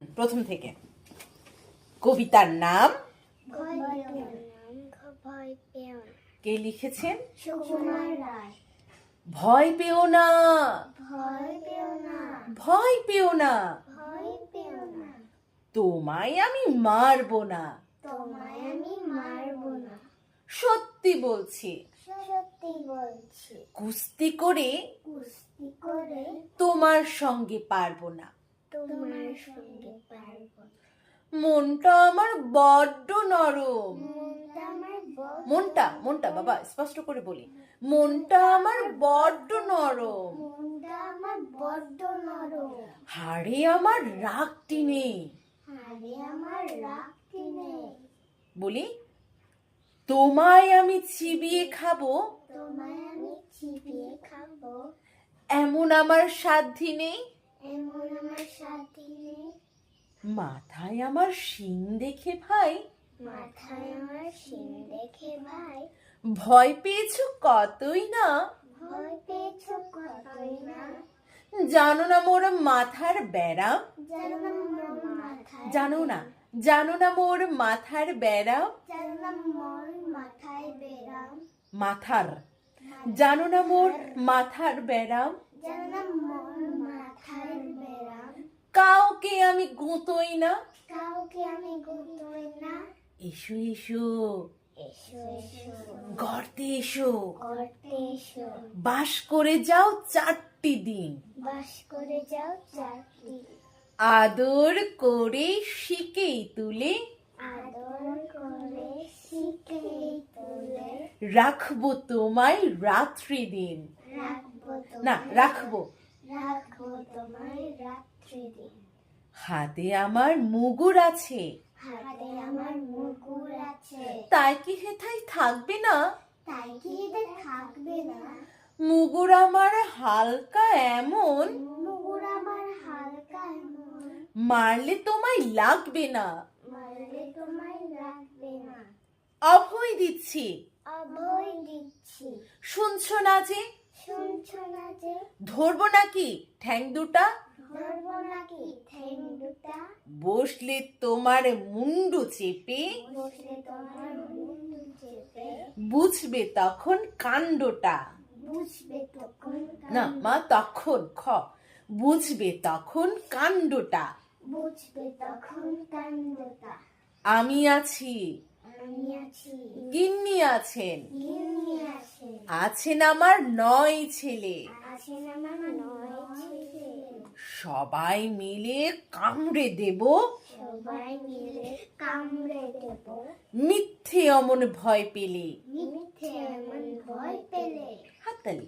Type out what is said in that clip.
প্রথম থেকে কবিতার নাম কে লিখেছেন? সুকুমার রায়। ভয় পেও না, ভয় পেও না, ভয় পেও না, ভয় পেও না, তোমায় আমি মারবো না, তোমায় আমি মারবো না। সত্যি বলছি, সত্যি বলছি, কুস্তি করে কুস্তি করে তোমার সঙ্গে পারবো না। তোমার সঙ্গে পারবো না। মনটা আমার বড্ড নরম। মনটা আমার মনটা মনটা বাবা স্পষ্ট করে বলি, মনটা আমার বড্ড নরম। মনটা আমার বড্ড নরম। হাড়ে আমার রাগটি নেই। হাড়ে আমার রাগটি নেই। বলি, তোমায় আমি চিবিয়ে খাবো, তোমায় আমি চিবিয়ে খাবো, এমন আমার সাধ্যি নেই। এমন আমার সাথী নেই। মাথায় আমার শিং দেখে ভাই, মাথায় আমার শিং দেখে ভাই, ভয় পেয়েছো কতই না। ভয় পেয়েছো কতই না। জানো না মোর মাথার ব্যারাম, জানো না মোর মাথায়, জানো না, জানো না মোর মাথার ব্যারাম। জানো না মোর মাথায় বেরাম, মাথার, জানো না মোর মাথার ব্যারাম। জানো না মোর মাথায় বেরাম। কাউকে আমি গুঁতোই না। কাউকে আমি গুঁতোই না। এসো এসো, এসো এসো, গর্তে এসো, করতে এসো, বাস করে যাও 4টি দিন। বাস করে যাও 4টি। আদর করে শিকেই তুলে, আদর করে শিখেই তুলে, রাখবো তোমায় রাত্রি দিন। রাখবো না, তোমায়, রাখবো। রাখবো তোমায় রাত্রি দিন। হাতে আমার মুগুর আছে, হাতে আমার মুকুর আছে, তাই কি হেথায় থাকবে না? তাই কি এতে থাকবে না? মুগুর আমার হালকা এমন, মুকুর আমার হালকা এমন, মারলে তোমায় লাগবে না। মারলে তোমায় লাগবে না। অভয় দিচ্ছি, অভয় দিচ্ছি, শুনছো না যে? শুনছো না যে? ধরবো নাকি ঠ্যাং দুটা? ধরবো নাকি ঠ্যাং দুটা? বসলে তোমার মুন্ডু চেপে, বসলে তোমার মুন্ডু চেপে, বুঝবে তখন কাণ্ডটা। বুঝবে তখন না মা, তখন বুঝবে তখন কাণ্ডটা। বুঝবে তখন কাণ্ডটা। আমি আছি, আমি আছি, গিন্নি আছেন, গিন্নি আছে, আছেন আমার 9 ছেলে। আছেন আমার 9 ছেলে। সবাই মিলে কামড়ে দেব, সবাই মিলে কামড়ে দেব, মিথ্যে অমন ভয় পেলে। মিথ্যে এমন ভয় পেলে। হাততালি।